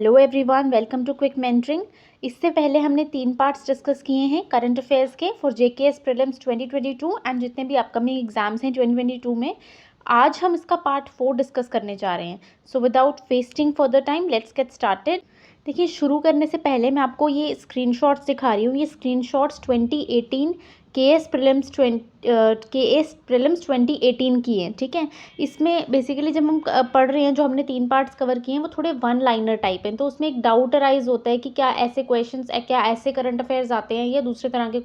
Hello everyone, welcome to quick mentoring. इससे पहले हमने 3 पार्ट्स डिस्कस किए हैं करंट अफेयर्स के फॉर जेकेएस प्रीलिम्स 2022 एंड जितने भी अपकमिंग एग्जाम्स हैं 2022 में। आज हम इसका पार्ट 4 डिस्कस करने जा रहे हैं। So without wasting further time let's get started. देखिए, शुरू करने से पहले मैं आपको ये स्क्रीनशॉट्स दिखा रही हूँ। ये स्क्रीनशॉट्स 2018 केएस प्रीलिम्स 2018 की हैं, ठीक है। इसमें बेसिकली जब हम पढ़ रहे हैं, जो हमने 3 पार्ट्स कवर किए हैं वो थोड़े वन लाइनर टाइप हैं, तो उसमें एक डाउट अराइज होता है कि क्या ऐसे क्वेश्चंस, क्या ऐसे करंट अफेयर्स आते हैं या दूसरे तरह के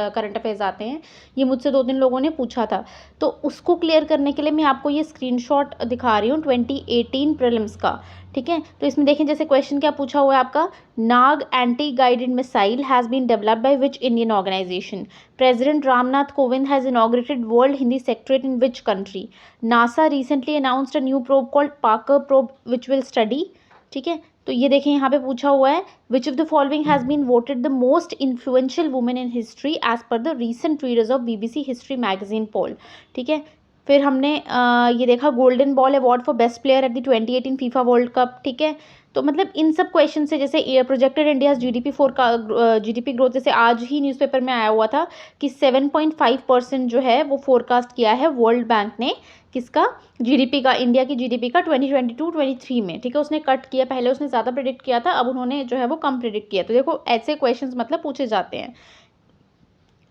करंट अफेयर्स आते हैं। ये मुझसे 2-3 लोगों ने पूछा था, तो उसको क्लियर करने के लिए मैं आपको ये स्क्रीनशॉट दिखा रही हूँ 2018 प्रीलिम्स का, ठीक है। तो इसमें देखें, जैसे क्वेश्चन क्या पूछा हुआ है आपका, Nag anti guided missile has been developed by which Indian organisation, president Ramnath Kovind has inaugurated world Hindi secretariat in which country, NASA recently announced a new probe called Parker probe which will study, ठीक है। तो ये देखें, यहाँ पे पूछा हुआ है which of the following has been voted the most influential women in history as per the recent readers of BBC history magazine poll, ठीक है। फिर हमने ये देखा golden ball award for best player at the 2018 FIFA world cup, ठीक है। तो मतलब इन सब क्वेश्चन से, जैसे प्रोजेक्टेड इंडियाज जीडीपी ग्रोथ, जैसे आज ही न्यूज़पेपर में आया हुआ था कि 7.5% जो है वो फोरकास्ट किया है वर्ल्ड बैंक ने, किसका, जीडीपी का, इंडिया की जीडीपी का 2022-23 में, ठीक है। उसने कट किया, पहले उसने ज़्यादा प्रेडिक्ट किया था, अब उन्होंने जो है वो कम प्रेडिक्ट किया। तो देखो, ऐसे क्वेश्चन मतलब पूछे जाते हैं।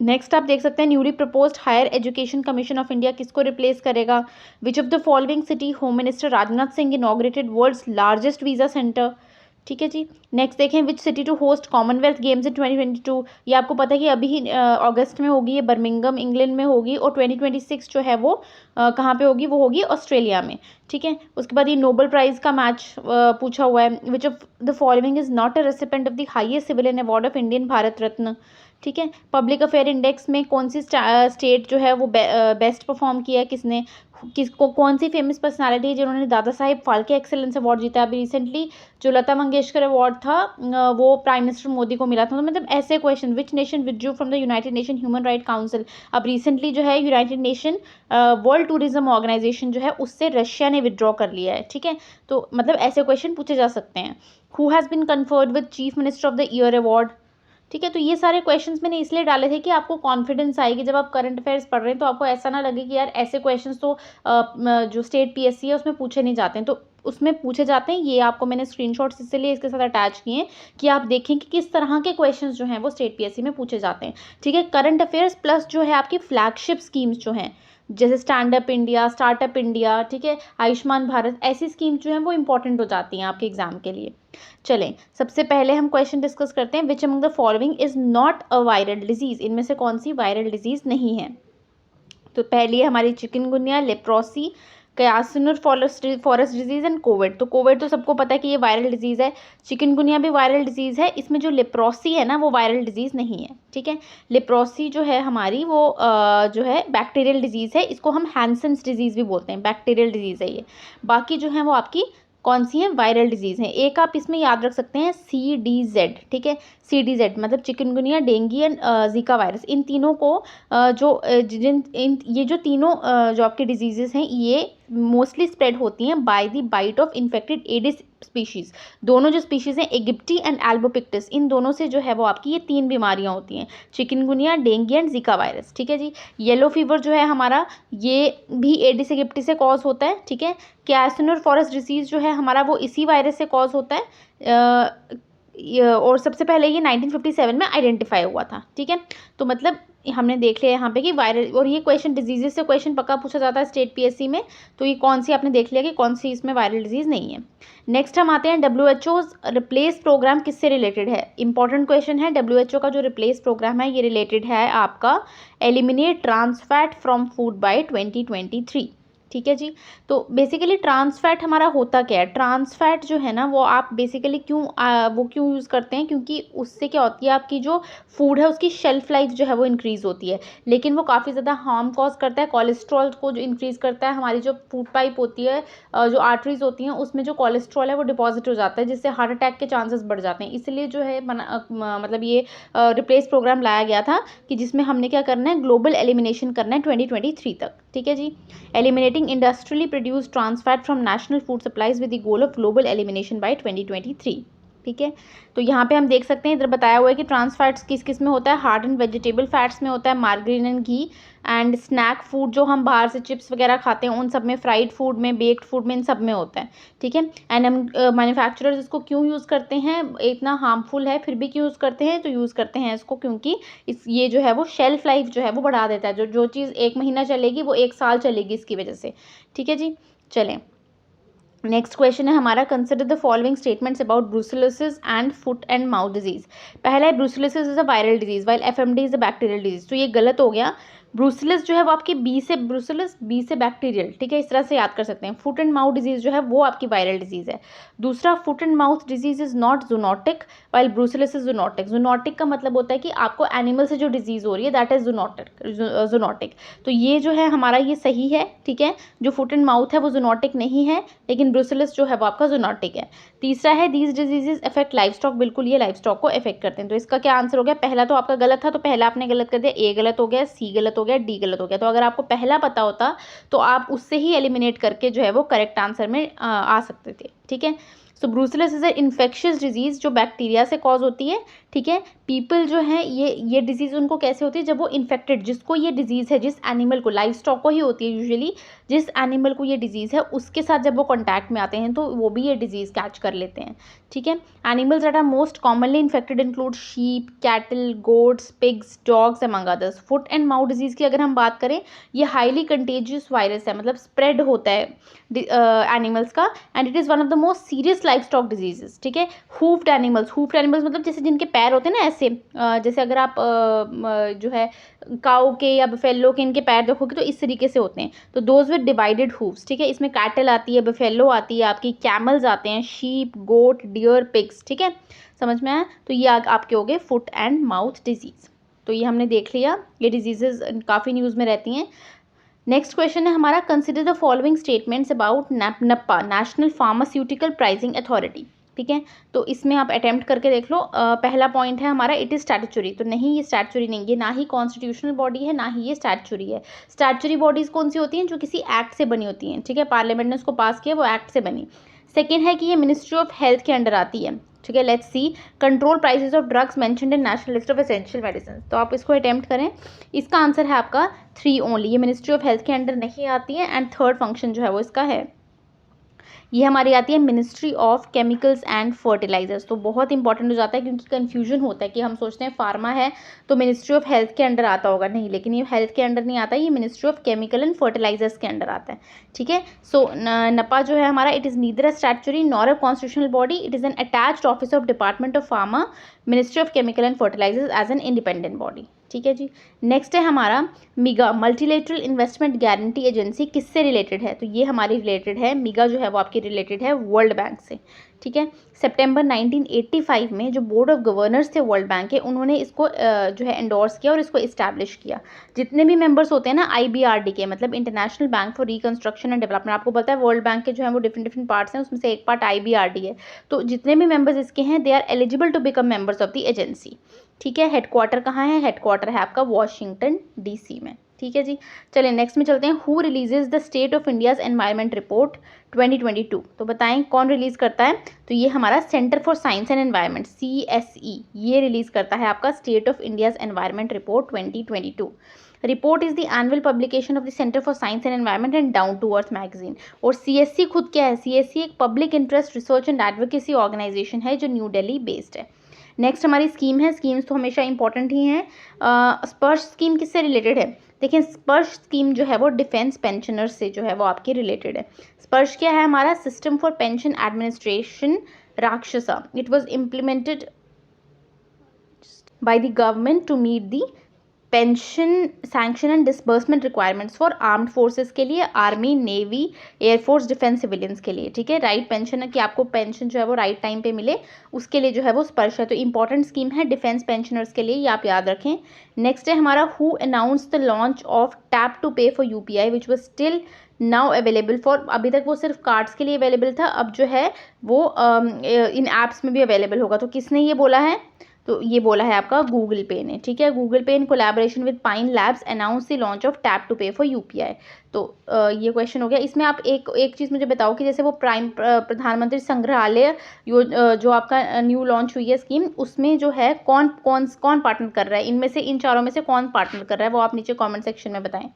नेक्स्ट आप देख सकते हैं, newly proposed higher education commission of India किसको रिप्लेस करेगा, which of the following city home minister Rajnath Singh inaugurated world's largest visa centre, ठीक है जी। नेक्स्ट देखें, which city to host Commonwealth games in 2022, ये आपको पता है कि अभी ही अगस्त में होगी, ये बर्मिंघम इंग्लैंड में होगी, और 2026 जो है वो कहाँ पे होगी, वो होगी ऑस्ट्रेलिया में, ठीक है। उसके बाद ये नोबेल प्राइज़ का मैच पूछा हुआ है, which of the following is not a recipient of the highest civilian award of Indian Bharat Ratna, ठीक है। पब्लिक अफेयर इंडेक्स में कौन सी स्टेट जो है वो बेस्ट परफॉर्म किया है, किसने, किसको, कौन सी फेमस पर्सनालिटी है जिन्होंने दादा साहेब फाल्के एक्सेलेंस अवार्ड जीता। अभी रिसेंटली जो लता मंगेशकर अवार्ड था वो प्राइम मिनिस्टर मोदी को मिला था। तो मतलब ऐसे question, which nation withdrew from the United Nation human right council, अब रिसेंटली जो है United Nation World tourism Organisation जो है उससे रशिया ने विदड्रॉ कर लिया है, ठीक है। तो मतलब ऐसे क्वेश्चन पूछे जा सकते हैं। Who has been conferred with chief minister of the year award, ठीक है। तो ये सारे क्वेश्चंस मैंने इसलिए डाले थे कि आपको कॉन्फिडेंस आएगी जब आप करंट अफेयर्स पढ़ रहे हैं, तो आपको ऐसा ना लगे कि यार ऐसे क्वेश्चंस तो जो स्टेट पीएससी है उसमें पूछे नहीं जाते हैं, तो उसमें पूछे जाते हैं। ये आपको मैंने स्क्रीनशॉट्स इसलिए इसके साथ अटैच किए हैं कि आप देखें कि किस तरह के क्वेश्चंस जो हैं वो स्टेट पीएससी में पूछे जाते हैं, ठीक है। करंट अफेयर्स प्लस जो है आपकी फ्लैगशिप स्कीम्स जो हैं, जैसे stand up India, startup India, ठीक है, आयुष्मान भारत, ऐसी स्कीम जो हैं वो इंपॉर्टेंट हो जाती हैं आपके एग्जाम के लिए। चलें, सबसे पहले हम क्वेश्चन डिस्कस करते हैं, which among the following is not a viral disease, इनमें से कौन सी वायरल डिजीज नहीं है। तो पहली है हमारी chikungunya, leprosy, Kyasanur forest disease and covid. तो कोविड तो सबको पता है कि ये वायरल डिजीज है, चिकनगुनिया भी वायरल डिजीज है। इसमें जो लेप्रोसी है ना वो वायरल डिजीज नहीं है, ठीक है। लेप्रोसी जो है हमारी वो जो है बैक्टीरियल डिजीज है, इसको हम हैंसेंस डिजीज भी बोलते हैं, बैक्टीरियल डिजीज है ये। बाकी जो है वो आपकी कौन सी हैं, वायरल डिजीज हैं। एक आप इसमें याद रख सकते हैं CDZ, ठीक है। CDZ मतलब chikungunya, dengue and Zika virus. इन तीनों को ये जो तीनों जो आपके डिजीजेस हैं ये मोस्टली स्प्रेड होती हैं by the bite of infected Aedes species. दोनों जो स्पीशीज़ हैं, एगिप्टी एंड एल्बोपिक्टस, इन दोनों से जो है वो आपकी ये 3 बीमारियां होती हैं, chikungunya, dengue and Zika virus, ठीक है जी। येलो फीवर जो है हमारा, ये भी एडिस एगिप्टी से कॉज होता है, ठीक है। क्यासुलर फॉरेस्ट डिसीज़ जो है हमारा वो इसी वायरस से कॉज होता है, और सबसे पहले ये 1957 में आइडेंटिफाई हुआ था, ठीक है। तो मतलब हमने देख लिया यहाँ पे कि वायरल, और ये क्वेश्चन डिजीजेस से क्वेश्चन पक्का पूछा जाता है स्टेट पीएससी में, तो ये कौन सी आपने देख लिया कि कौन सी इसमें वायरल डिजीज नहीं है। नेक्स्ट हम आते हैं, WHO रिप्लेस प्रोग्राम किससे रिलेटेड है। इंपॉर्टेंट क्वेश्चन है। WHO का जो रिप्लेस प्रोग्राम है ये रिलेटेड है आपका eliminate trans fat from food by 2023, ठीक है जी। तो बेसिकली ट्रांस फैट हमारा होता क्या है, ट्रांस फैट जो है ना वो आप बेसिकली क्यों यूज़ करते हैं, क्योंकि उससे क्या होती है, आपकी जो फूड है उसकी शेल्फ लाइफ जो है वो इंक्रीज़ होती है, लेकिन वो काफ़ी ज़्यादा हार्म कॉज करता है। कोलेस्ट्रॉल को जो इंक्रीज़ करता है, हमारी जो फूड पाइप होती है, जो आर्टरीज होती हैं उसमें जो कोलेस्ट्रॉल है वो डिपॉजिट हो जाता है, जिससे हार्ट अटैक के चांसेस बढ़ जाते हैं। इसलिए जो है मतलब ये रिप्लेस प्रोग्राम लाया गया था कि जिसमें हमने क्या करना है, ग्लोबल एलिमिनेशन करना है 2023 तक। ठीक है जी। Eliminating industrially produce trans fat from national food supplies with the goal of global elimination by 2023। ठीक है, तो यहाँ पे हम देख सकते हैं, इधर बताया हुआ है कि ट्रांस फैट्स किस किस में होता है, हार्ड एंड वेजिटेबल फैट्स में होता है, margarine and ghee, and snack food जो हम बाहर से चिप्स वगैरह खाते हैं उन सब में, फ्राइड फूड में, बेक्ड फूड में, इन सब में होता है। ठीक है, एंड हम मैन्युफैक्चरर्स इसको क्यों यूज़ करते हैं, इतना हार्मफुल है फिर भी क्यों यूज़ करते हैं, तो यूज़ करते हैं इसको क्योंकि ये जो है वो शेल्फ लाइफ जो है वो बढ़ा देता है, जो चीज़ 1 महीना चलेगी वो 1 साल चलेगी इसकी वजह से। ठीक है जी, चलें नेक्स्ट क्वेश्चन है हमारा, consider the following statements about brucellosis and foot and mouth disease. पहला है brucellosis is a viral disease while FMD is a bacterial disease. तो ये गलत हो गया, ब्रूसेलोसिस जो है वो आपकी बी से बैक्टीरियल, ठीक है, इस तरह से याद कर सकते हैं। फुट एंड माउथ डिजीज जो है वो आपकी वायरल डिजीज है। दूसरा, foot and mouth disease is not zoonotic while brucellosis is zoonotic. Zoonotic का मतलब होता है कि आपको एनिमल से जो डिजीज हो रही है दैट इज जूनोटिक। तो ये जो है हमारा ये सही है। ठीक है, जो फुट एंड माउथ है वो जूनोटिक नहीं है, लेकिन ब्रूसेलोसिस जो है वो आपका जूनोटिक है। तीसरा है these diseases affect life stock. बिल्कुल ये लाइफ स्टॉक को अफेक्ट करते हैं। तो इसका क्या आंसर हो गया, पहला तो आपका गलत था, तो पहला आपने गलत कर दिया, ए गलत हो गया, सी गलत हो गया, डी गलत हो गया। तो अगर आपको पहला पता होता तो आप उससे ही एलिमिनेट करके जो है वो करेक्ट आंसर में आ सकते थे। ठीक है, so brucellosis is a infectious disease जो बैक्टीरिया से कॉज होती है। ठीक है, पीपल जो है ये डिजीज़ उनको कैसे होती है, जब वो इन्फेक्टेड, जिसको ये डिजीज़ है, जिस एनिमल को, लाइफ स्टॉक को ही होती है यूजुअली, जिस एनिमल को ये डिजीज़ है उसके साथ जब वो कॉन्टैक्ट में आते हैं तो वो भी ये डिजीज़ कैच कर लेते हैं। ठीक है, animals that are most commonly infected include sheep, cattle, goats, pigs, dogs among others. Foot and mouth disease की अगर हम बात करें, ये हाईली कंटेजियस वायरस है, मतलब स्प्रेड होता है एनिमल्स का, and it is one of the most serious life stock diseases. ठीक है, हूफ्ड एनिमल्स मतलब जैसे जिनके पैर होते हैं ना ऐसे, जैसे अगर आप जो है काऊ के या बफेलो के इनके पैर देखोगे तो इस तरीके से होते हैं, तो दोज विद डिवाइडेड हूव्स। ठीक है, इसमें कैटल आती है, बफेलो आती है, आपकी कैमल्स आते हैं, शीप, गोट, डियर, पिग्स। ठीक है, समझ में आया, तो ये आपके हो गए फुट एंड माउथ डिजीज़। तो ये हमने देख लिया, ये डिजीजेज काफ़ी न्यूज़ में रहती हैं। नेक्स्ट क्वेश्चन है हमारा, consider the following statements about NPPA, national pharmaceutical pricing authority. ठीक है, तो इसमें आप अटेम्प्ट करके देख लो। पहला पॉइंट है हमारा, इट इज़ स्टैट्यूटरी। तो नहीं, ये स्टैट्यूटरी नहीं है, ना ही कॉन्स्टिट्यूशनल बॉडी है, ना ही ये स्टैट्यूटरी है। स्टैट्यूटरी बॉडीज़ कौन सी होती हैं, जो किसी एक्ट से बनी होती हैं। ठीक है, पार्लियामेंट ने उसको पास किया, वो एक्ट से बनी। सेकेंड है कि ये मिनिस्ट्री ऑफ हेल्थ के अंडर आती है। ठीक है, let's see, control prices of drugs mentioned in national list of essential medicine. तो आप इसको अटेम्प्ट करें। इसका आंसर है आपका 3 ओनली, ये मिनिस्ट्री ऑफ हेल्थ के अंडर नहीं आती है। एंड थर्ड फंक्शन जो है वो इसका है, ये हमारी आती है ministry of chemicals and fertilisers. तो बहुत इंपॉर्टेंट हो जाता है, क्योंकि कन्फ्यूजन होता है कि हम सोचते हैं फार्मा है तो मिनिस्ट्री ऑफ हेल्थ के अंडर आता होगा, नहीं, लेकिन ये हेल्थ के अंडर नहीं आता, ये ministry of chemical and fertilisers के अंडर आता है। ठीक है, सो नपा जो है हमारा, it is neither a statutory nor a constitutional body, it is an attached office of department of pharma, ministry of chemical and fertilisers as an independent body. ठीक है जी, नेक्स्ट है हमारा MIGA, multilateral investment guarantee agency, किससे related है, तो ये हमारी रिलेटेड है, मिगा जो है वो आपकी रिलेटेड है वर्ल्ड बैंक से। ठीक है, सितंबर 1985 में जो बोर्ड ऑफ गवर्नर्स थे वर्ल्ड बैंक के, उन्होंने इसको जो है एंडोर्स किया और इसको इस्टेब्लिश किया। जितने भी मेंबर्स होते हैं ना IBRD के, मतलब international bank for reconstruction and development, आपको पता है वर्ल्ड बैंक के जो है वो डिफरेंट पार्ट्स हैं, उसमें से एक पार्ट IBRD है। तो जितने भी मेंबर्स इसके हैं, they are eligible to become members of the agency. ठीक है, हेडक्वार्टर कहाँ है, हेडक्वार्टर है आपका वॉशिंगटन DC में। ठीक है जी, चलिए नेक्स्ट में चलते हैं। Who releases the state of India's environment report 2022। तो बताएं कौन रिलीज करता है, तो ये हमारा centre for science and environment CSE, ये रिलीज करता है आपका state of India's environment report 2022। Report is the annual publication of the centre for science and environment and down to earth magazine. और CSE खुद क्या है, CSE एक public interest research and advocacy organisation है जो न्यू दिल्ली बेस्ड है। Next हमारी scheme है, स्कीम्स तो हमेशा इंपॉर्टेंट ही हैं। स्पर्श स्कीम किससे रिलेटेड है, देखिए स्पर्श स्कीम जो है वो डिफेंस पेंशनर्स से जो है वो आपकी रिलेटेड है। स्पर्श क्या है हमारा, system for pension administration Raksha. It was implemented by the government to meet the pension sanction and disbursement requirements for armed forces के लिए, army, navy, air force, defence, civilians के लिए। ठीक है, राइट पेंशन है कि आपको पेंशन जो है वो राइट टाइम पे मिले, उसके लिए जो है वो स्पर्श है। तो इंपॉर्टेंट स्कीम है डिफेंस पेंशनर्स के लिए, ये आप याद रखें। नेक्स्ट है हमारा, who announce the launch of tap to pay for UPI which was still now available for, अभी तक वो सिर्फ कार्ड्स के लिए अवेलेबल था, अब जो है वो इन ऐप्स में भी अवेलेबल होगा। तो किसने ये बोला है, तो ये बोला है आपका गूगल पे ने, ठीक है। Google pay in collaboration with Pine Labs announce the launch of tap to pay for UPI. तो ये क्वेश्चन हो गया। इसमें आप एक चीज़ मुझे बताओ कि जैसे वो प्रधानमंत्री संग्रहालय जो आपका न्यू लॉन्च हुई है स्कीम, उसमें जो है कौन पार्टनर कर रहा है, इनमें से इन चारों में से कौन पार्टनर कर रहा है, वो आप नीचे कॉमेंट सेक्शन में बताएं।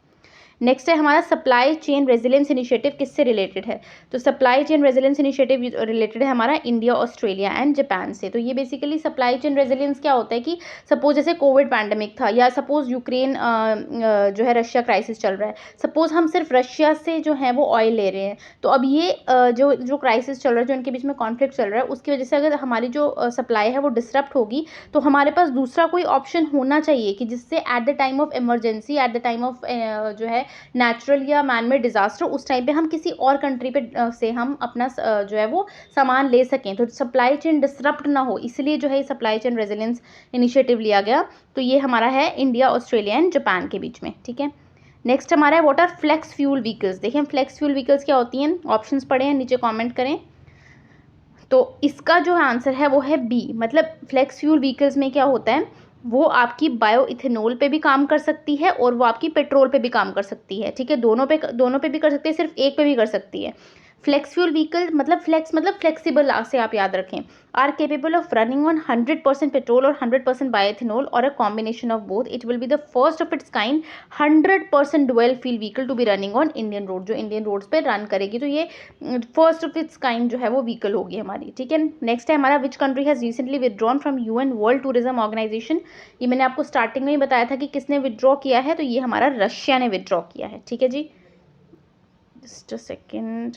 नेक्स्ट है हमारा सप्लाई चेन रेजिलेंस इनिशिएटिव किससे रिलेटेड है। तो supply chain resilience initiative related है हमारा इंडिया, ऑस्ट्रेलिया एंड जापान से। तो ये बेसिकली सप्लाई चेन रेजिलेंस क्या होता है कि सपोज जैसे कोविड पैंडेमिक था, या सपोज यूक्रेन जो है रशिया क्राइसिस चल रहा है, सपोज हम सिर्फ रशिया से जो है वो ऑयल ले रहे हैं, तो अब ये जो क्राइसिस चल रहा है, जो इनके बीच में कॉन्फ्लिक्ट चल रहा है, उसकी वजह से अगर हमारी जो सप्लाई है वो डिसरप्ट होगी, तो हमारे पास दूसरा कोई ऑप्शन होना चाहिए कि जिससे at the time of emergency, at the time of जो है नेचुरल या मैन मेड डिजास्टर, उस टाइम पे हम किसी और कंट्री पे से हम अपना जो है वो सामान ले सकें, तो सप्लाई चेन डिसरप्ट ना हो, इसलिए जो है सप्लाई चेन रेजिलेंस इनिशिएटिव लिया गया। तो ये हमारा है इंडिया, ऑस्ट्रेलिया एंड जापान के बीच में, ठीक है। नेक्स्ट हमारा है what are flex fuel vehicles. देखिए फ्लेक्स फ्यूल व्हीकल्स क्या होती हैं, ऑप्शंस पढ़े हैं, नीचे कमेंट करें। तो इसका जो आंसर है वो है बी, मतलब फ्लेक्स फ्यूल व्हीकल्स में क्या होता है, वो आपकी बायो इथेनॉल पे भी काम कर सकती है और वो आपकी पेट्रोल पे भी काम कर सकती है, ठीक है। दोनों पे भी कर सकती है, सिर्फ एक पे भी कर सकती है। फ्लेक्स फ्यूल व्हीकल मतलब फ्लेक्सिबल से आप याद रखें, are capable of running on 100% petrol और 100% बायोइथेनॉल और a combination of both. It will be the first of its kind 100% dual fuel vehicle to be running on Indian road, जो Indian roads पे run करेगी। तो ये first of its kind जो है वो व्हीकल होगी हमारी, ठीक है। नेक्स्ट है हमारा which country has recently withdrawn from UN world tourism organisation. ये मैंने आपको स्टार्टिंग में ही बताया था कि किसने विदड्रॉ किया है, तो ये हमारा रशिया ने विदड्रॉ किया है, ठीक है जी। जस्ट अ सेकेंड,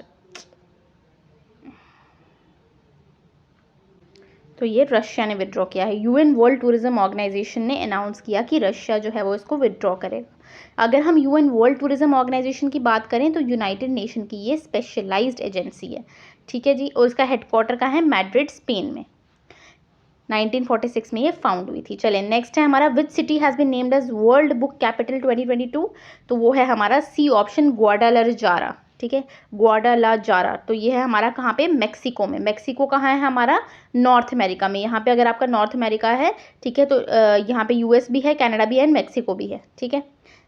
तो ये रशिया ने विदड्रॉ किया है। यूएन वर्ल्ड टूरिज्म ऑर्गेनाइजेशन ने अनाउंस किया कि रशिया जो है वो इसको विदड्रॉ करेगा। अगर हम यूएन वर्ल्ड टूरिज्म ऑर्गेनाइजेशन की बात करें तो यूनाइटेड नेशन की ये स्पेशलाइज्ड एजेंसी है, ठीक है जी, और इसका हेडक्वार्टर का है मैड्रिड, स्पेन में। 1946 में ये फाउंड हुई थी। चलें नेक्स्ट है हमारा which city has been named as world book capital 2022। तो वो है हमारा सी ऑप्शन, ग्वाडालजारा, ठीक है, ग्वाडालाजारा। तो ये है हमारा कहाँ पे, मैक्सिको में। मैक्सिको कहाँ है हमारा, नॉर्थ अमेरिका में। यहाँ पे अगर आपका नॉर्थ अमेरिका है, ठीक है, तो यहाँ पे यूएस भी है, कनाडा भी है, मैक्सिको भी है, ठीक है।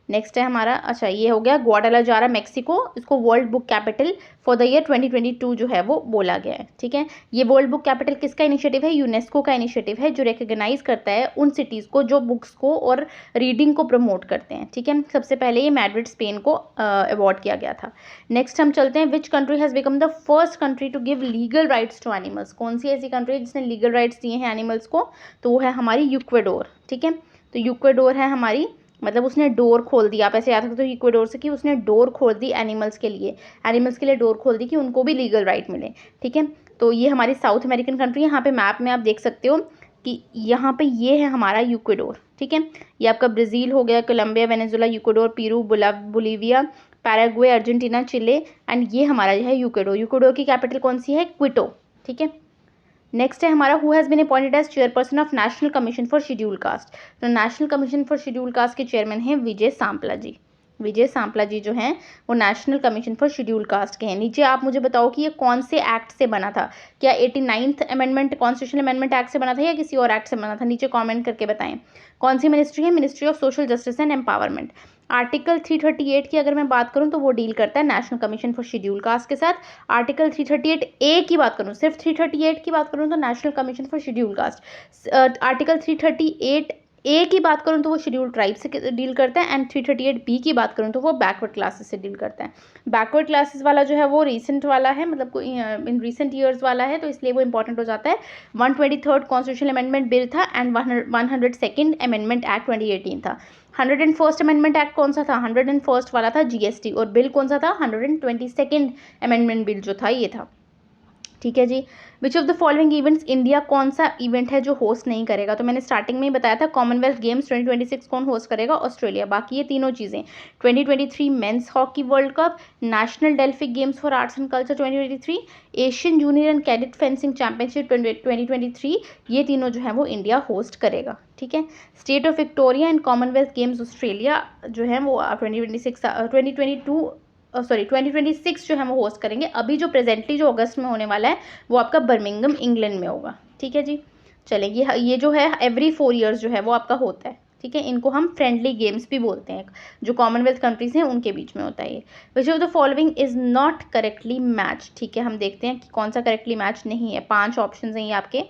नेक्स्ट है हमारा, अच्छा ये हो गया ग्वाडालाजारा मैक्सिको, इसको world book capital for the year 2022 जो है वो बोला गया है, ठीक है। ये वर्ल्ड बुक कैपिटल किसका इनिशिएटिव है, यूनेस्को का इनिशिएटिव है, जो रिकॉग्नाइज करता है उन सिटीज़ को जो बुक्स को और रीडिंग को प्रमोट करते हैं, ठीक है। सबसे पहले ये मैड्रिड, स्पेन को अवार्ड किया गया था। नेक्स्ट हम चलते हैं, which country has become the first country to give legal rights to animals. कौन सी ऐसी कंट्री है जिसने लीगल राइट्स दिए हैं एनिमल्स को, तो वो है हमारी इक्वाडोर, ठीक है। तो इक्वाडोर है हमारी, मतलब उसने डोर खोल दी, आप ऐसे याद रखते हो इक्वाडोर से कि उसने डोर खोल दी एनिमल्स के लिए डोर खोल दी कि उनको भी लीगल राइट मिले, ठीक है। तो ये हमारी साउथ अमेरिकन कंट्री है। यहाँ पे मैप में आप देख सकते हो कि यहाँ पे ये है हमारा इक्वाडोर, ठीक है। ये आपका ब्राज़ील हो गया, Colombia, Venezuela, Ecuador, Peru, Bolivia, Paraguay, Argentina, Chile and ये हमारा जो है इक्वाडोर। इक्वाडोर की कैपिटल कौन सी है, क्विटो, ठीक है। नेक्स्ट है हमारा who has been appointed as chairperson of national commission for schedule caste. तो national commission for schedule caste के चेयरमैन हैं विजय सांपला जी। विजय सांपला जी जो हैं वो national commission for schedule caste के हैं। नीचे आप मुझे बताओ कि ये कौन से एक्ट से बना था, क्या 89th amendment constitutional amendment act से बना था या किसी और एक्ट से बना था, नीचे कमेंट करके बताएं। कौन सी मिनिस्ट्री है, ministry of social justice and empowerment. Article 338 की अगर मैं बात करूं तो वो डील करता है national commission for schedule caste के साथ। आर्टिकल 338 ए की बात करूं, सिर्फ 338 की बात करूं तो national commission for schedule cast. Article 338 ए की बात करूं तो वो शेड्यूल ट्राइब से डील करता है एंड 338 बी की बात करूं तो वो बैकवर्ड क्लासेस से डील करता है। बैकवर्ड क्लासेस वाला जो है वो रिसेंट वाला है, मतलब इन रिसेंट ईयर्स वाला है, तो इसलिए वो इंपॉर्टेंट हो जाता है। 123rd कॉन्स्टिट्यूशनल अमेंडमेंट बिल था एंड 102nd अमेंडमेंट एक्ट 2018 था। 101st अमेंडमेंट एक्ट कौन सा था, 101st वाला था जीएसटी, और बिल कौन सा था, 122nd अमेंडमेंट बिल जो था ये था, ठीक है जी। Which of the following events, India कौन सा इवेंट है जो होस्ट नहीं करेगा, तो मैंने स्टार्टिंग में ही बताया था कॉमनवेल्थ गेम्स 2026 कौन होस्ट करेगा, ऑस्ट्रेलिया। बाकी ये तीनों चीज़ें 2023 men's hockey world cup, national Delphic games for arts and culture 2023, Asian junior and cadet fencing championship 2023, ये तीनों जो है वो इंडिया होस्ट करेगा, ठीक है। State of Victoria and Commonwealth games Australia जो है वो 2026 जो है वो होस्ट करेंगे। अभी जो प्रेजेंटली जो अगस्त में होने वाला है वो आपका बर्मिंघम इंग्लैंड में होगा, ठीक है जी। चलेंगी। ये जो है एवरी 4 ईयर्स जो है वो आपका होता है, ठीक है। इनको हम फ्रेंडली गेम्स भी बोलते हैं, जो कॉमनवेल्थ कंट्रीज हैं उनके बीच में होता है ये। विच of the following is not correctly match, ठीक है। हम देखते हैं कि कौन सा करेक्टली मैच नहीं है। 5 ऑप्शन हैं ये आपके।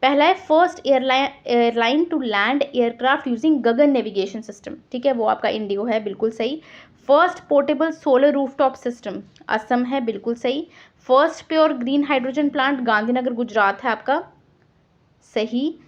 पहला है first airline to land aircraft using GAGAN navigation system, ठीक है, वो आपका इंडिगो है, बिल्कुल सही। First portable solar rooftop system, Assam है, बिल्कुल सही। First pure green hydrogen plant, Gandhinagar Gujarat है आपका, सही।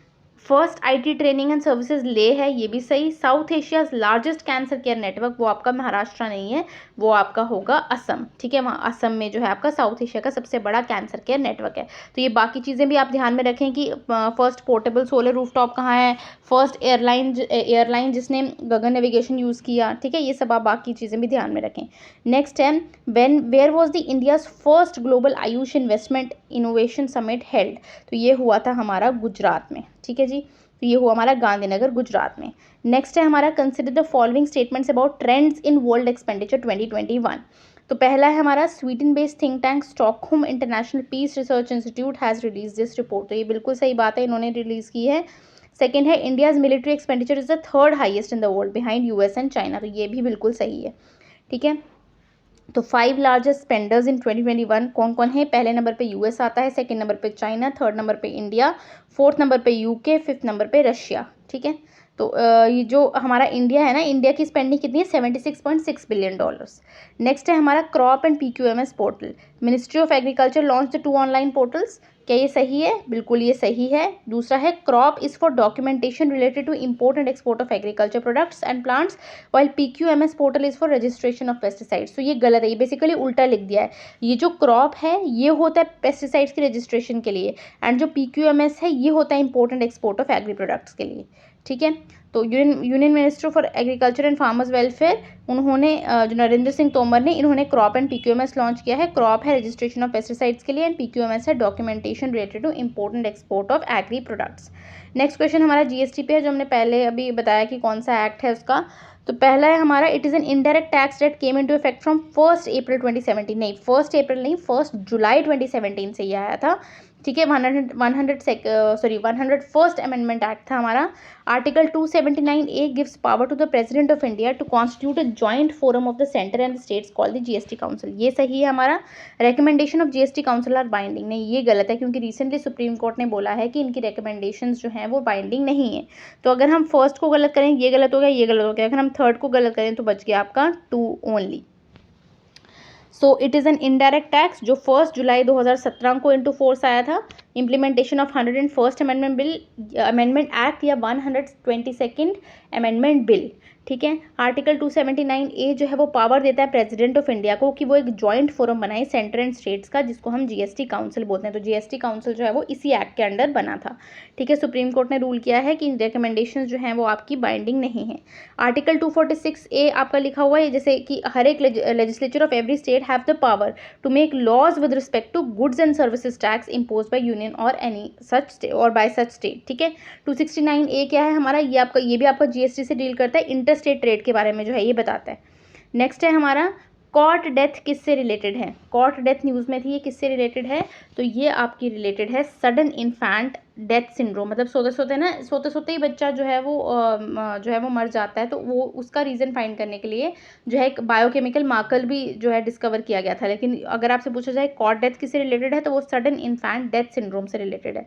First IT training and services Leh है, ये भी सही। South Asia's largest cancer care network, वो आपका महाराष्ट्र नहीं है, वो आपका होगा असम, ठीक है। वहाँ असम में जो है आपका साउथ एशिया का सबसे बड़ा कैंसर केयर नेटवर्क है। तो ये बाकी चीज़ें भी आप ध्यान में रखें कि फर्स्ट पोर्टेबल सोलर रूफटॉप कहाँ है, फर्स्ट एयरलाइन जिसने गगन नेविगेशन यूज़ किया, ठीक है, ये सब आप बाकी चीज़ें भी ध्यान में रखें। नेक्स्ट है where was the India's first global AYUSH investment innovation summit held, तो ये हुआ था हमारा गुजरात में, ठीक है जी। तो ये हुआ हमारा गांधीनगर गुजरात में। नेक्स्ट है हमारा consider the following statements about trends in world expenditure 2021। तो पहला है हमारा Sweden based think tank Stockholm International Peace Research Institute has release this report, तो ये बिल्कुल सही बात है, इन्होंने रिलीज़ की है। सेकेंड है India's military expenditure is the third highest in the world behind US and China, तो ये भी बिल्कुल सही है, ठीक है। तो 5 लार्जेस्ट स्पेंडर्स इन 2021 कौन कौन है? पहले नंबर पे यूएस आता है, सेकंड नंबर पे चाइना, थर्ड नंबर पे इंडिया, फोर्थ नंबर पे यूके, फिफ्थ नंबर पे रशिया, ठीक है। तो ये जो हमारा इंडिया है ना, इंडिया की स्पेंडिंग कितनी है? $76.6 बिलियन। नेक्स्ट है हमारा crop and PQMS portal, ministry of agriculture launch the 2 online portals, क्या ये सही है? बिल्कुल ये सही है। दूसरा है crop is for documentation related to import and export of agriculture products and plants while PQMS portal is for registration of pesticides, तो ये गलत है, ये बेसिकली उल्टा लिख दिया है। ये जो क्रॉप है ये होता है पेस्टिसाइड्स की रजिस्ट्रेशन के लिए, एंड जो PQMS है ये होता है import and export of agri products के लिए, ठीक है। तो union minister for agriculture and farmers welfare, उन्होंने जो नरेंद्र सिंह तोमर ने, इन्होंने क्रॉप एंड PQMS लॉन्च किया है। क्रॉप है रजिस्ट्रेशन ऑफ पेस्टिसाइड्स के लिए, एंड PQMS है documentation related to import and export of agri products. Next question हमारा GST पे है, जो हमने पहले अभी बताया कि कौन सा एक्ट है उसका। तो पहला है हमारा it is an indirect tax that came into effect from 1 April 2017, नहीं 1 अप्रैल नहीं, 1 जुलाई 2017 से ये आया था, ठीक है। 101st अमेंडमेंट एक्ट था हमारा। Article 279A gives power to the President of India to constitute a joint forum of the centre and the states called the GST council, ये सही है हमारा। Recommendation of GST council are binding, नहीं ये गलत है, क्योंकि रिसेंटली सुप्रीम कोर्ट ने बोला है कि इनकी रिकमेंडेशंस जो हैं वो बाइंडिंग नहीं है। तो अगर हम फर्स्ट को गलत करें ये गलत हो गया, ये गलत हो गया, अगर हम थर्ड को गलत करें तो बच गया आपका 2 only. So it is an indirect tax जो 1 जुलाई 2017 को इंटू फोर्स आया था। Implementation of 101st amendment act या 122nd अमेंडमेंट बिल, ठीक है। आर्टिकल 279A जो है वो पावर देता है प्रेसिडेंट ऑफ इंडिया को कि वो एक जॉइंट फोरम बनाए सेंटर एंड स्टेट्स का, जिसको हम GST काउंसिल बोलते हैं। तो GST काउंसिल जो है वो इसी एक्ट के अंडर बना था, ठीक है। सुप्रीम कोर्ट ने रूल किया है कि रिकमेंडेशंस जो हैं वो आपकी बाइंडिंग नहीं है। आर्टिकल 246A आपका लिखा हुआ है जैसे कि हर एक legislature of every state have the power to make laws with respect to goods and services tax impose by union और एनी सच स्टेट और बाय सच स्टेट, ठीक है। 269A क्या है हमारा? ये भी आपका GST से डील करता है, इंटर स्टेट ट्रेड के बारे में जो है ये बताता है। नेक्स्ट है हमारा कॉट डेथ किससे रिलेटेड है? कॉट डेथ न्यूज़ में थी, ये किससे रिलेटेड है? तो ये आपकी रिलेटेड है सडन इन्फेंट डेथ सिंड्रोम, मतलब सोते सोते ही बच्चा जो है वो मर जाता है, तो वो उसका रीज़न फाइंड करने के लिए जो है एक बायोकेमिकल मार्कर भी जो है डिस्कवर किया गया था। लेकिन अगर आपसे पूछा जाए कॉट डेथ किससे रिलेटेड है, तो वो सडन इन्फेंट डेथ सिंड्रोम से रिलेटेड है।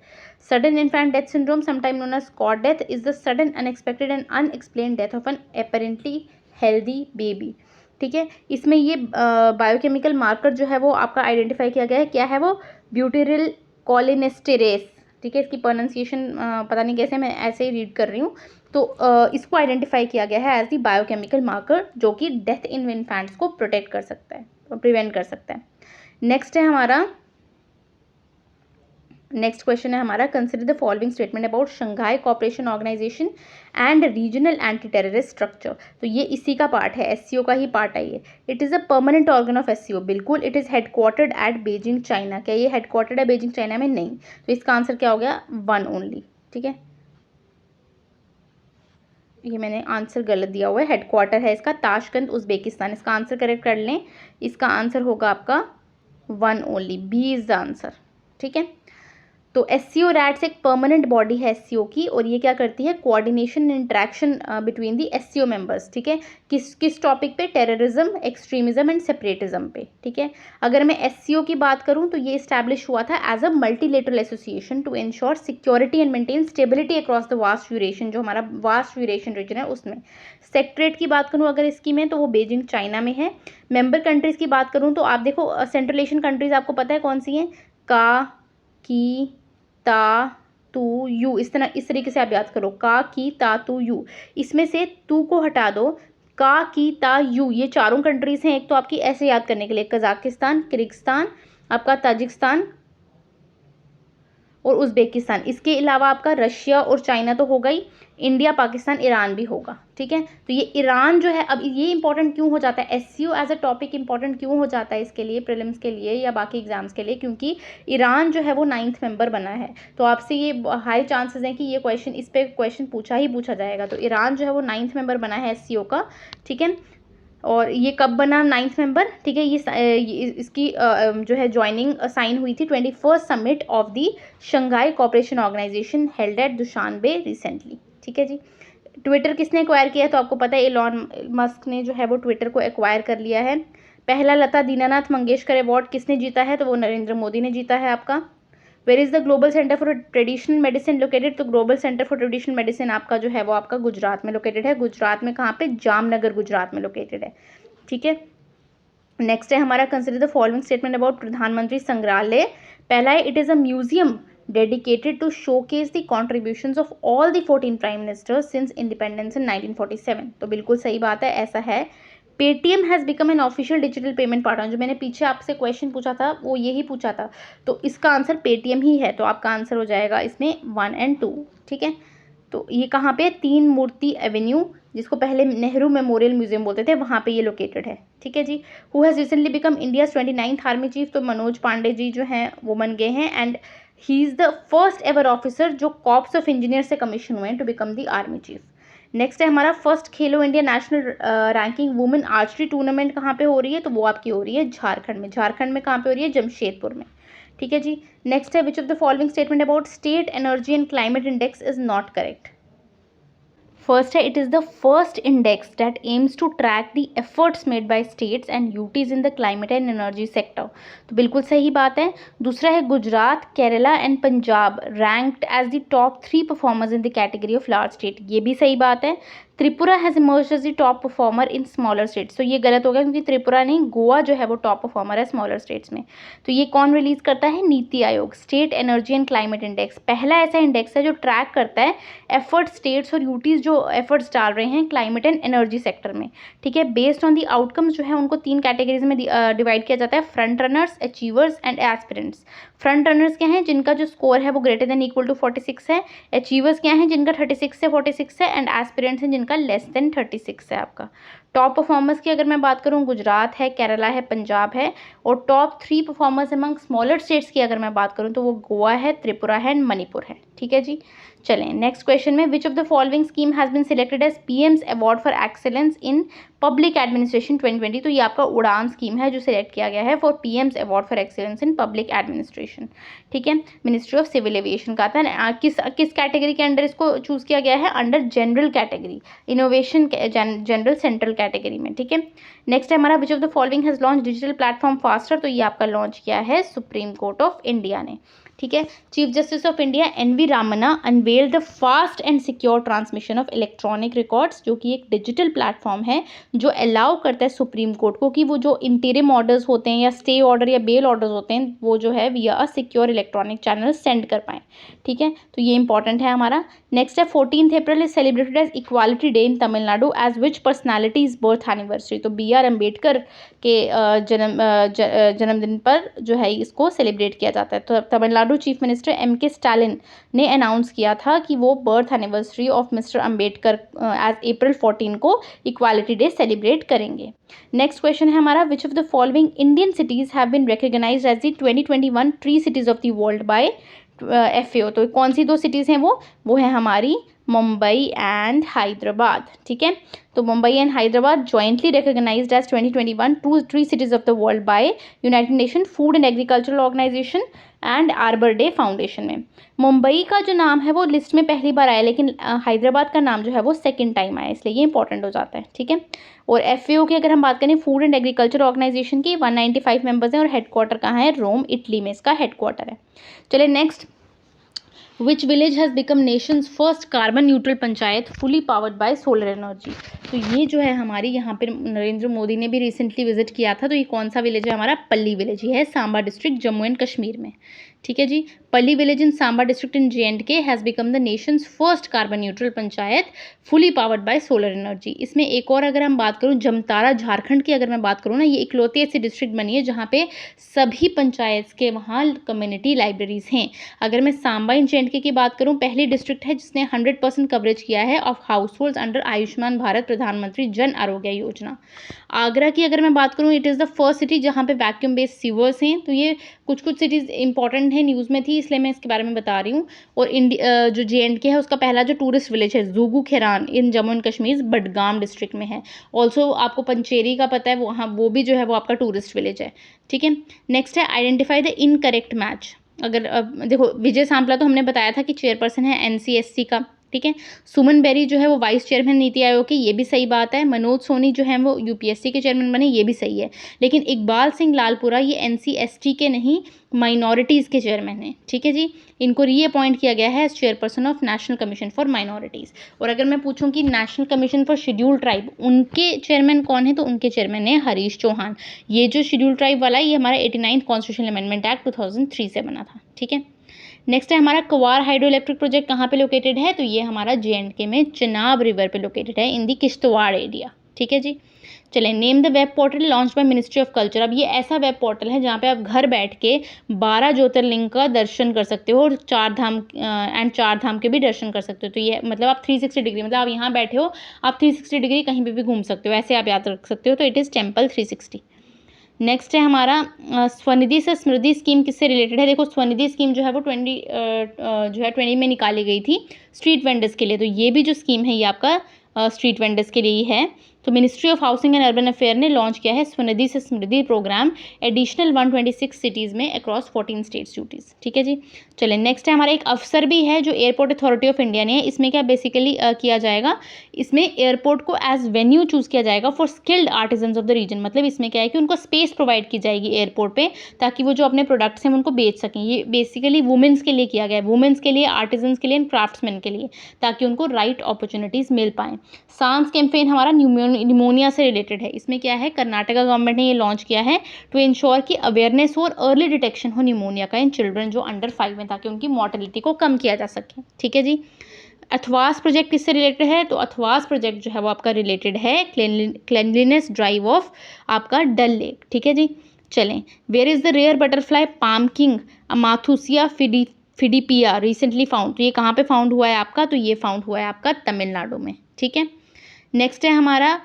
Sudden infant death syndrome sometime known as cot death is the sudden unexpected and unexplained death of an apparently healthy baby, ठीक है। इसमें ये बायोकेमिकल मार्कर जो है वो आपका आइडेंटिफाई किया गया है, क्या है वो? ब्यूटेरिल कोलिनेस्टेरेस, ठीक है। इसकी प्रोनाउंसिएशन पता नहीं कैसे, मैं ऐसे ही रीड कर रही हूँ। तो इसको आइडेंटिफाई किया गया है एज दी बायोकेमिकल मार्कर, जो कि डेथ इन इन्फेंट्स को प्रोटेक्ट कर सकता है, प्रिवेंट कर सकता है। नेक्स्ट है हमारा नेक्स्ट क्वेश्चन है हमारा consider the following statement about Shanghai Cooperation Organisation and regional anti terrorist structure, तो ये इसी का पार्ट है, SCO का ही पार्ट है ये। It is a permanent organ of SCO, बिल्कुल। It is headquartered at Beijing China, क्या ये हेडक्वार्टर्ड है बीजिंग चाइना में? नहीं। तो इसका आंसर क्या हो गया? 1 ओनली, ठीक है। ये मैंने आंसर गलत दिया हुआ है, हेडक्वार्टर है इसका ताशकंद उज्बेकिस्तान, इसका आंसर करेक्ट कर लें। इसका आंसर होगा आपका 1 only, B is the answer, ठीक है। तो SCO रैट्स एक परमानेंट बॉडी है SCO की, और ये क्या करती है, coordination interaction between the SCO members, ठीक है। किस टॉपिक पे, टेररिज्म, एक्सट्रीमिज्म एंड सेपरेटिज्म पे, ठीक है। अगर मैं SCO की बात करूं तो ये इस्टेब्लिश हुआ था as a multilateral association to ensure security and maintain stability across the vast Eurasian, जो हमारा वास्ट यूरेशन रीजन है उसमें। सेक्रेटरीट की बात करूं अगर इसकी में, तो वो बीजिंग चाइना में है। मेंबर कंट्रीज की बात करूं तो आप देखो सेंट्रल एशियन कंट्रीज आपको पता है कौन सी हैं, का, की, ता, तू, यू, इस तरीके से आप याद करो, का, की, ता, तू, यू। इसमें से तू को हटा दो, का, की, ता, यू, ये चारों कंट्रीज हैं। एक तो आपकी ऐसे याद करने के लिए कजाकिस्तान, किर्गिस्तान, आपका ताजिकिस्तान और उज़्बेकिस्तान। इसके अलावा आपका रशिया और चाइना तो होगा ही, इंडिया, पाकिस्तान, ईरान भी होगा, ठीक है। तो ये ईरान जो है, अब ये इंपॉर्टेंट क्यों हो जाता है, SCO as a topic important क्यों हो जाता है इसके लिए, प्रीलिम्स के लिए या बाकी एग्जाम्स के लिए, क्योंकि ईरान जो है वो 9th मेंबर बना है। तो आपसे ये हाई चांसेस हैं कि ये क्वेश्चन, इस पर क्वेश्चन पूछा जाएगा। तो ईरान जो है वो 9th मेंबर बना है SCO का, ठीक है। और ये कब बना 9th मेंबर, ठीक है। ये इसकी जो है ज्वाइनिंग साइन हुई थी 21st summit of the Shanghai Cooperation Organisation held at Dushanbe recently, ठीक है जी। ट्विटर किसने एक्वायर किया है, तो आपको पता है एलॉन मस्क ने जो है वो ट्विटर को एक्वायर कर लिया है। पहला लता दीनानाथ मंगेशकर अवार्ड किसने जीता है, तो वो नरेंद्र मोदी ने जीता है आपका। Where is the global centre for traditional medicine located, तो global centre for traditional medicine आपका जो है वो आपका गुजरात में लोकेटेड है। गुजरात में कहाँ पे, जामनगर गुजरात में लोकेटेड है, ठीक है। नेक्स्ट है हमारा, consider the following statement about प्रधानमंत्री संग्रहालय। पहला है, it is a museum dedicated to showcase the contributions of all the 14 prime ministers since independence in 1947। तो बिल्कुल सही बात है, ऐसा है। Paytm has become an official digital payment partner, जो मैंने पीछे आपसे क्वेश्चन पूछा था वो यही पूछा था, तो इसका आंसर पेटीएम ही है। तो आपका आंसर हो जाएगा इसमें 1 और 2, ठीक है। तो ये कहाँ पे, तीन मूर्ति एवेन्यू, जिसको पहले नेहरू मेमोरियल म्यूजियम बोलते थे, वहाँ पे ये लोकेटेड है, ठीक है जी। Who has recently become India 29th army chief, तो मनोज पांडे जी जो हैं वो बन गए हैं, and he is the first ever officer जो कॉर्प्स ऑफ इंजीनियर से कमीशन हुए हैं to become the army chief. Next है हमारा, first Khelo India national ranking women archery tournament कहाँ पे हो रही है, तो वो आपकी हो रही है झारखंड में। झारखंड में कहाँ पे हो रही है, जमशेदपुर में, ठीक है जी। नेक्स्ट है, which of the following statement about state energy and climate index is not correct. First है, it is the first index that aims to track the efforts made by states and UTs in the climate and energy sector, तो बिल्कुल सही बात है। दूसरा है, Gujarat, Kerala and Punjab ranked as the top 3 performers in the category of large state, ये भी सही बात है। Tripura has emerged as the top performer in smaller states, तो ये गलत हो गया क्योंकि त्रिपुरा नहीं, गोवा जो है वो टॉप परफॉर्मर है स्मॉलर स्टेट्स में। तो ये कौन रिलीज करता है, NITI Aayog, state energy and climate index, पहला ऐसा इंडेक्स है जो ट्रैक करता है एफर्ट स्टेट्स और यूटीज जो एफर्ट्स डाल रहे हैं क्लाइमेट एंड एनर्जी सेक्टर में, ठीक है। बेस्ड ऑन दी आउटकम्स जो है उनको 3 कैटेगरीज में डिवाइड किया जाता है, front runners, achievers and aspirants. Front runners क्या हैं, जिनका जो स्कोर है वो ग्रेटर देन इक्वल टू 46 है। अचीवर्स क्या हैं, जिनका 36 से 46 है, एंड एस्पिरेंट्स हैं जिनका लेस देन 36 है आपका। टॉप परफॉर्मर्स की अगर मैं बात करूं, गुजरात है, केरला है, पंजाब है, और top 3 performers among smaller states की अगर मैं बात करूं तो वो गोवा है, त्रिपुरा है एंड मणिपुर है, ठीक है जी। चलें नेक्स्ट क्वेश्चन में, which of the following scheme has been selected as PM's award for excellence in public administration 2020, तो ये आपका उड़ान स्कीम है जो सिलेक्ट किया गया है for PM's award for excellence in public administration, ठीक है। मिनिस्ट्री ऑफ सिविल एविएशन का था। किस कैटेगरी के अंडर इसको चूज़ किया गया है, under general category, innovation general central category में, ठीक है। नेक्स्ट है हमारा, which of the following has launch digital platform faster, तो ये आपका लॉन्च किया है सुप्रीम कोर्ट ऑफ इंडिया ने, ठीक है। Chief justice of India NV Ramana unveil the fast and secure transmission of electronic records, जो कि एक डिजिटल प्लेटफॉर्म है जो अलाउ करता है सुप्रीम कोर्ट को कि वो जो इंटीरिम ऑर्डर्स होते हैं या स्टे ऑर्डर या बेल ऑर्डर्स होते हैं वो जो है विया a secure electronic channel send कर पाएँ, ठीक है। तो ये इंपॉर्टेंट है हमारा। नेक्स्ट है, 14th April is celebrated as equality day in Tamil Nadu as which personality is birth anniversary, तो BR अम्बेडकर के जन्मदिन पर जो है इसको सेलिब्रेट किया जाता है। तो Tamil Nadu chief minister MK Stalin ने अनाउंस किया था कि वो birth anniversary of mister Ambedkar as April 14 को इक्वालिटी डे सेलिब्रेट करेंगे। नेक्स्ट क्वेश्चन है हमारा, which of the following Indian cities have been recognised as the 2021 tree cities of the world by FAO, तो कौन सी 2 सिटीज़ हैं वो है हमारी मुंबई एंड हैदराबाद, ठीक है। तो Mumbai and Hyderabad jointly recognised as 2021 tree cities of the world by United Nation Food and Agricultural Organisation and Arbor Day Foundation में। मुंबई का जो नाम है वो लिस्ट में पहली बार आया, लेकिन हैदराबाद का नाम जो है वो सेकंड टाइम आया, इसलिए ये इंपॉर्टेंट हो जाता है, ठीक है। और FAO की अगर हम बात करें, फूड एंड एग्रीकल्चर ऑर्गेनाइजेशन की 195 मेंबर्स हैं और हेडक्वार्टर कहाँ है, रोम इटली में इसका हेडक्वार्टर है। चलिए next, which village has become Nations first carbon neutral panchayat fully powered by solar energy. तो ये जो है हमारी यहाँ पर नरेंद्र मोदी ने भी रिसेंटली विजिट किया था, तो ये कौन सा विलेज है हमारा, पल्ली विलेज, ये है सांबा डिस्ट्रिक्ट जम्मू एंड कश्मीर में, ठीक है जी। पल्ली village in Samba district in JNK has become the Nations first carbon neutral panchayat fully powered by solar energy. इसमें एक और अगर हम बात करूँ, जमतारा झारखंड की अगर मैं बात करूँ ना, ये इकलौती ऐसी डिस्ट्रिक्ट बनी है जहाँ पे सभी पंचायत के वहाँ कम्युनिटी लाइब्रेरीज हैं। अगर मैं सांबा इन JNK की बात करूँ, पहली डिस्ट्रिक्ट है जिसने 100% कवरेज किया है of house hold under Ayushman Bharat प्रधानमंत्री जन आरोग्य योजना। आगरा की अगर मैं बात करूँ, it is the first city जहाँ पे वैक्यूम बेस्ड सीवर्स हैं। तो ये कुछ सिटीज़ इंपॉर्टेंट है, न्यूज़ में थी, इसलिए मैं इसके बारे में बता रही हूँ। और जो JNK है उसका पहला जो टूरिस्ट विलेज है जुगू खेरान इन जम्मू एंड कश्मीर बडगाम डिस्ट्रिक्ट में है। ऑल्सो आपको पंचेरी का पता है, वहाँ वो भी जो है वो आपका टूरिस्ट विलेज है, ठीक है। नेक्स्ट है आइडेंटिफाई द इनकरेक्ट मैच। अगर देखो, विजय सांपला तो हमने बताया था कि चेयरपर्सन है NCSC का, ठीक है। सुमन बेरी जो है वो वाइस चेयरमैन नीति आयोग की, ये भी सही बात है। मनोज सोनी जो है वो UPSC के चेयरमैन बने, ये भी सही है। लेकिन इकबाल सिंह लालपुरा ये NC/ST के नहीं, माइनॉरिटीज़ के चेयरमैन हैं, ठीक है जी। इनको रीअपॉइंट किया गया है as chairperson of national commission for minorities. और अगर मैं पूछूं कि national commission for scheduled tribe, उनके चेयरमैन कौन है, तो उनके चेयरमैन है हरीश चौहान। ये जो शेड्यूल्ड ट्राइब वाला है, ये हमारा 89 कॉन्स्टिट्यूशनल अमेंडमेंट एक्ट 2003 से बना था, ठीक है। नेक्स्ट है हमारा क्वार हाइड्रो इलेक्ट्रिक प्रोजेक्ट कहाँ पे लोकेटेड है, तो ये हमारा JNK में चिनाब रिवर पे लोकेटेड है इन दी किश्तवाड़ एरिया, ठीक है जी। चलें, name the web portal launch by ministry of culture. अब ये ऐसा वेब पोर्टल है जहाँ पे आप घर बैठ के 12 ज्योतिर्लिंग का दर्शन कर सकते हो और 4 धाम के भी दर्शन कर सकते हो। तो ये मतलब आप 360 डिग्री, मतलब आप यहाँ बैठे हो, आप 360 डिग्री कहीं पे भी घूम सकते हो, ऐसे आप याद रख सकते हो। तो इट इज़ टेम्पल 360। नेक्स्ट है हमारा स्वनिधि से समृद्धि स्कीम किससे रिलेटेड है। देखो, स्वनिधि स्कीम जो है वो 20 में निकाली गई थी स्ट्रीट वेंडर्स के लिए। तो ये भी जो स्कीम है ये आपका स्ट्रीट वेंडर्स के लिए ही है। तो ministry of housing and urban affair ने लॉन्च किया है स्वनिधि से समृद्धि प्रोग्राम एडिशनल 126 सिटीज़ में अक्रॉस 14 स्टेट्स ड्यूटीज़, ठीक है जी। चलें, नेक्स्ट है हमारा एक अफसर भी है जो एयरपोर्ट अथॉरिटी ऑफ इंडिया ने है। इसमें क्या बेसिकली किया जाएगा, इसमें एयरपोर्ट को एज वेन्यू चूज़ किया जाएगा for skilled artisans of the region. मतलब इसमें क्या है कि उनको स्पेस प्रोवाइड की जाएगी एयरपोर्ट पे, ताकि वो जो अपने प्रोडक्ट्स हैं उनको बेच सकें। ये बेसिकली वुमेंस के लिए किया गया है, वुमेंस के लिए, आर्टिजन्स के लिए एंड क्राफ्ट्समैन के लिए, ताकि उनको राइट अपॉर्चुनिटीज़ मिल पाएँ। सांस कैंपेन हमारा निमोनिया से रिलेटेड है। इसमें क्या है, कर्नाटका गवर्नमेंट ने ये लॉन्च किया है टू इंश्योर कि अवेयरनेस और अर्ली डिटेक्शन हो निमोनिया का इन चिल्ड्रन जो अंडर 5 में, ताकि उनकी मॉर्टेलिटी को कम किया जा सके, ठीक है जी। अथवास प्रोजेक्ट किससे रिलेटेड है, तो अथवास प्रोजेक्ट जो है वो आपका रिलेटेड है क्लेनलीनेस ड्राइव ऑफ आपका डल लेक, ठीक है जी। चलें, where is the rare butterfly palm king Amathusia phidippus recently found. तो ये कहाँ पे फाउंड हुआ है आपका, तो ये फाउंड हुआ है आपका तमिलनाडु में, ठीक है। नेक्स्ट है हमारा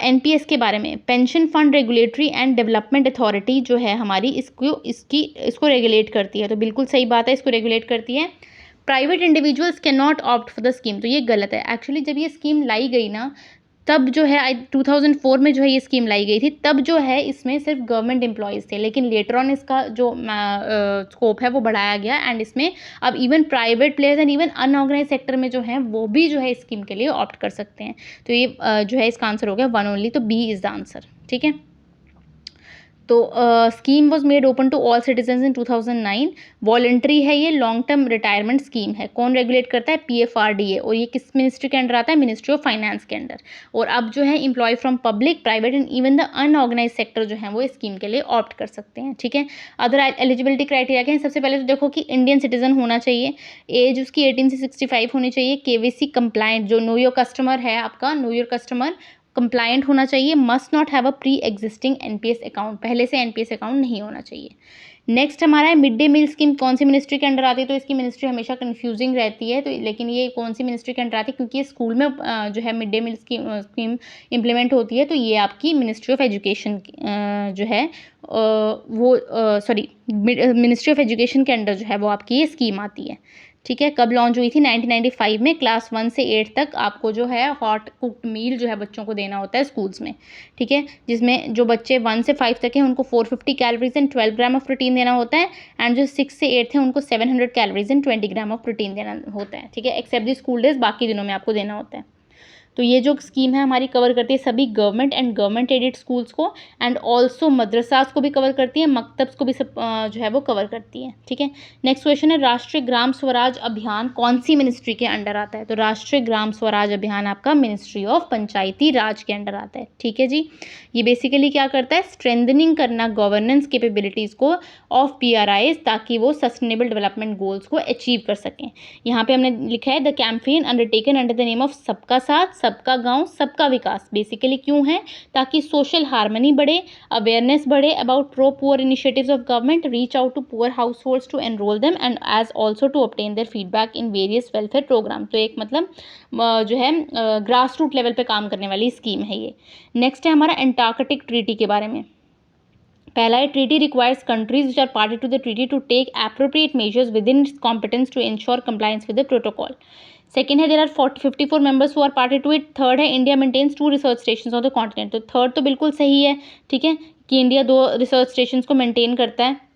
NPS के बारे में, pension fund regulatory and development authority जो है हमारी इसको रेगुलेट करती है। तो बिल्कुल सही बात है, इसको रेगुलेट करती है। Private individuals can not opt for the scheme. तो ये गलत है एक्चुअली। जब ये स्कीम लाई गई ना, तब जो है 2004 में जो है ये स्कीम लाई गई थी, तब जो है इसमें सिर्फ गवर्नमेंट एम्प्लॉयज़ थे। लेकिन लेटर ऑन इसका जो स्कोप है वो बढ़ाया गया एंड इसमें अब even private players and even unorganise sector में जो है वो भी जो है इस स्कीम के लिए ऑप्ट कर सकते हैं। तो ये जो है इसका आंसर हो गया 1 ओनली। तो B इज़ द आंसर, ठीक है। तो scheme was made open to all citizens in 2009। Voluntary है, ये लॉन्ग टर्म रिटायरमेंट स्कीम है। कौन रेगुलेट करता है, PFRDA। और ये किस मिनिस्ट्री के अंडर आता है, मिनिस्ट्री ऑफ फाइनेंस के अंडर। और अब जो है employ from public, private and even the unorganise sector जो है वो इस स्कीम के लिए ऑप्ट कर सकते हैं, ठीक है। अदर एलिजिबिलिटी क्राइटेरिया क्या है, सबसे पहले तो देखो कि इंडियन सिटीजन होना चाहिए, एज उसकी 18 से 65 होनी चाहिए, KYC कंप्लाइंट, जो नो योर कस्टमर है आपका, नो योर कस्टमर कंप्लायंट होना चाहिए, must not have a pre existing NPS account, पहले से NPS अकाउंट नहीं होना चाहिए। नेक्स्ट हमारा है मिड डे मील स्कीम कौन सी मिनिस्ट्री के अंडर आती है, तो इसकी मिनिस्ट्री हमेशा कंफ्यूजिंग रहती है। तो लेकिन ये कौन सी मिनिस्ट्री के अंडर आती है, क्योंकि ये स्कूल में जो है mid day meal scheme implement होती है। तो ये आपकी मिनिस्ट्री ऑफ एजुकेशन जो है वो मिनिस्ट्री ऑफ एजुकेशन के अंडर जो है वो आपकी ये स्कीम आती है, ठीक है, कब लॉन्च हुई थी? 1995 में। क्लास 1 से 8 तक आपको जो है हॉट कुक्ड मील जो है बच्चों को देना होता है स्कूल्स में, ठीक है, जिसमें जो बच्चे 1 से 5 तक हैं उनको 450 calories and 12 gram of protein देना होता है, एंड जो 6 से 8 हैं उनको 700 calories and 20 gram of protein देना होता है, ठीक है, एक्सेप्ट दी स्कूल डेज, बाकी दिनों में आपको देना होता है। तो ये जो स्कीम है हमारी कवर करती है सभी government and government aided schools को, एंड ऑल्सो मदरसास को भी कवर करती है, मकतब्स को भी सब जो है वो कवर करती है, ठीक है। नेक्स्ट क्वेश्चन है, राष्ट्रीय ग्राम स्वराज अभियान कौन सी मिनिस्ट्री के अंडर आता है? तो राष्ट्रीय ग्राम स्वराज अभियान आपका मिनिस्ट्री ऑफ पंचायती राज के अंडर आता है, ठीक है जी। ये बेसिकली क्या करता है? स्ट्रेंथनिंग करना गवर्नेंस कैपेबिलिटीज़ को ऑफ PRIs, ताकि वो सस्टेनेबल डेवलपमेंट गोल्स को अचीव कर सकें। यहाँ पे हमने लिखा है the campaign undertaken under the name of सबका साथ सबका गांव सबका विकास। बेसिकली क्यों है? ताकि सोशल हार्मनी बढ़े, अवेयरनेस बढ़े about pro poor initiatives of government, reach out to poor households to enrol them, and as also to obtain their feedback in various welfare programme. तो एक मतलब जो है ग्रास रूट लेवल पे काम करने वाली स्कीम है ये। नेक्स्ट है हमारा एंटार्कटिक ट्रीटी के बारे में। पहला है, treaty requires countries which are party to the treaty to take appropriate measures within competence to ensure compliance with the protocol. Second है, there are 54 members who are party to it. Third है, India maintains 2 research station on the continent. तो third तो बिल्कुल सही है, ठीक है, कि इंडिया 2 रिसर्च स्टेशन को मेंटेन करता है।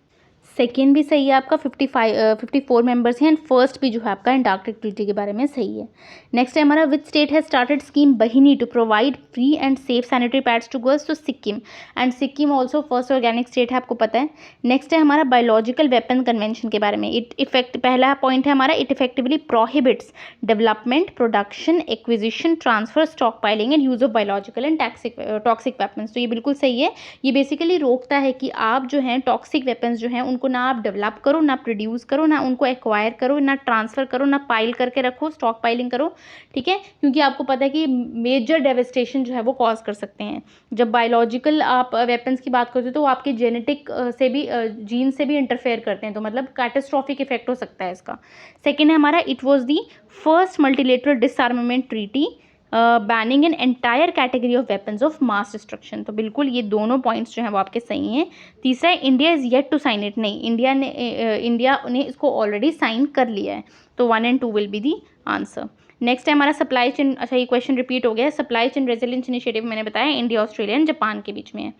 सेकेंड भी सही है आपका, 54 मेंबर्स हैं, एंड फर्स्ट भी जो है आपका एंटार्कटिक ट्रीटी के बारे में सही है। नेक्स्ट है हमारा, which state has started scheme Bahini to provide free and safe sanitary pads to girls? तो Sikkim, and Sikkim also first organic state है, आपको पता है। नेक्स्ट है हमारा बायोलॉजिकल वेपन कन्वेंशन के बारे में। पहला पॉइंट है हमारा, it effectively prohibits development, production, acquisition, transfer, stock piling and use of biological and toxic weapons. तो ये बिल्कुल सही है, ये बेसिकली रोकता है कि आप जो हैं टॉक्सिक वेपन्स जो हैं उनको ना आप डेवलप करो, ना प्रोड्यूस करो, ना उनको एक्वायर करो, ना ट्रांसफ़र करो, ना पाइल करके रखो, स्टॉक पाइलिंग करो, ठीक है, क्योंकि आपको पता है कि मेजर डेवेस्टेशन जो है वो कॉज कर सकते हैं। जब बायोलॉजिकल आप वेपन्स की बात करते हो तो वो आपके जेनेटिक से भी जीन से भी इंटरफेयर करते हैं, तो मतलब कैटास्ट्रॉफिक इफेक्ट हो सकता है इसका। सेकेंड है हमारा, it was the first multilateral डिसआर्मामेंट treaty banning an entire category of weapons of mass destruction. तो बिल्कुल ये दोनों पॉइंट्स जो हैं वो आपके सही हैं। तीसरा है, India is yet to sign it. नहीं, इंडिया ने इसको ऑलरेडी साइन कर लिया है, तो 1 and 2 will be the answer. Next है हमारा सप्लाई चेन। अच्छा, ये क्वेश्चन रिपीट हो गया है। सप्लाई चेन रेजिलियंस इनिशिएटिव मैंने बताया इंडिया, ऑस्ट्रेलिया एंड जापान के बीच में है।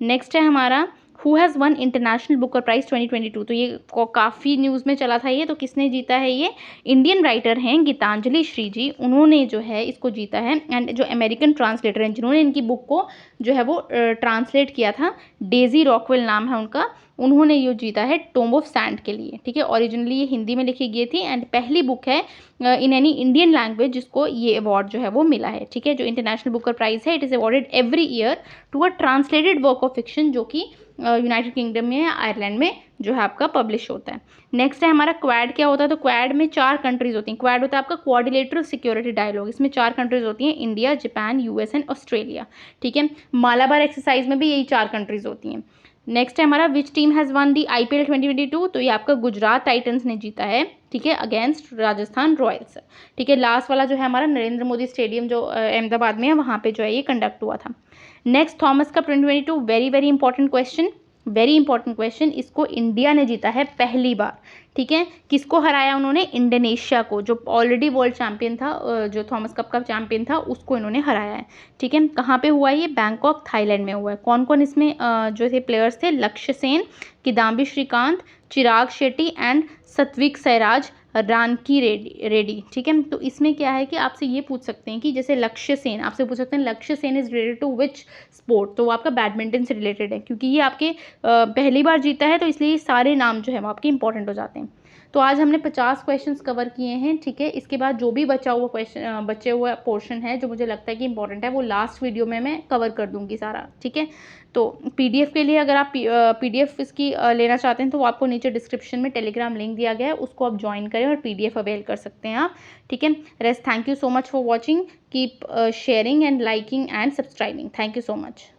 नेक्स्ट है हमारा, who has won International Booker Prize 2022। तो ये काफ़ी न्यूज़ में चला था ये, तो किसने जीता है? ये इंडियन राइटर हैं गीतांजलि श्री जी, उन्होंने जो है इसको जीता है। एंड जो अमेरिकन ट्रांसलेटर हैं जिन्होंने इनकी बुक को जो है वो ट्रांसलेट किया था, डेजी रॉकवेल नाम है उनका, उन्होंने ये जीता है टोम्ब ऑफ सैंड के लिए, ठीक है। ओरिजिनली ये हिंदी में लिखी गई थी, एंड पहली बुक है इन एनी इंडियन लैंग्वेज जिसको ये अवार्ड जो है वो मिला है, ठीक है। जो इंटरनेशनल बुकर प्राइज़ है, it is awarded every year to a translated work of fiction, जो कि यूनाइटेड किंगडम में या आयरलैंड में जो है आपका पब्लिश होता है। नेक्स्ट है हमारा, क्वाड क्या होता है? तो क्वाड में 4 कंट्रीज़ होती हैं। क्वाड होता है आपका कोऑर्डिनेटर सिक्योरिटी डायलॉग, इसमें 4 कंट्रीज़ होती हैं, India, Japan, US and Australia, ठीक है। मालाबार एक्सरसाइज में भी यही 4 कंट्रीज़ होती हैं। नेक्स्ट है हमारा, which team has one the IPL 2022। तो ये आपका गुजरात टाइटंस ने जीता है, ठीक है, अगेंस्ट राजस्थान रॉयल्स, ठीक है। लास्ट वाला जो है हमारा नरेंद्र मोदी स्टेडियम जो अहमदाबाद में है, वहाँ पे जो है ये कंडक्ट हुआ था। Next, Thomas cup 2022, very very important question, very important question. इसको इंडिया ने जीता है पहली बार, ठीक है। किसको हराया उन्होंने? इंडोनेशिया को, जो ऑलरेडी वर्ल्ड चैंपियन था, जो थॉमस कप का चैंपियन था, उसको इन्होंने हराया है, ठीक है। कहाँ पे हुआ ये? बैंकॉक, थाईलैंड में हुआ है। कौन कौन इसमें जो थे प्लेयर्स थे? लक्ष्य सेन, किदाम्बी श्रीकांत, चिराग शेट्टी एंड सत्विक सैराज रानकी रेड्डी, ठीक है। तो इसमें क्या है कि आपसे ये पूछ सकते हैं कि जैसे लक्ष्य सेन, आपसे पूछ सकते हैं Lakshya Sen is related to which sport, तो वो आपका बैडमिंटन से रिलेटेड है, क्योंकि ये आपके पहली बार जीता है, तो इसलिए सारे नाम जो है वो आपके इंपॉर्टेंट हो जाते हैं। तो आज हमने 50 क्वेश्चंस कवर किए हैं, ठीक है। इसके बाद जो भी बचा हुआ पोर्शन है जो मुझे लगता है कि इंपॉर्टेंट है, वो लास्ट वीडियो में मैं कवर कर दूंगी सारा, ठीक है। तो PDF के लिए अगर आप PDF इसकी लेना चाहते हैं तो वो आपको नीचे डिस्क्रिप्शन में टेलीग्राम लिंक दिया गया है, उसको आप ज्वाइन करें और PDF अवेल कर सकते हैं आप, ठीक है। Rest, thank you so much for watching, keep sharing and liking and subscribing, thank you so much.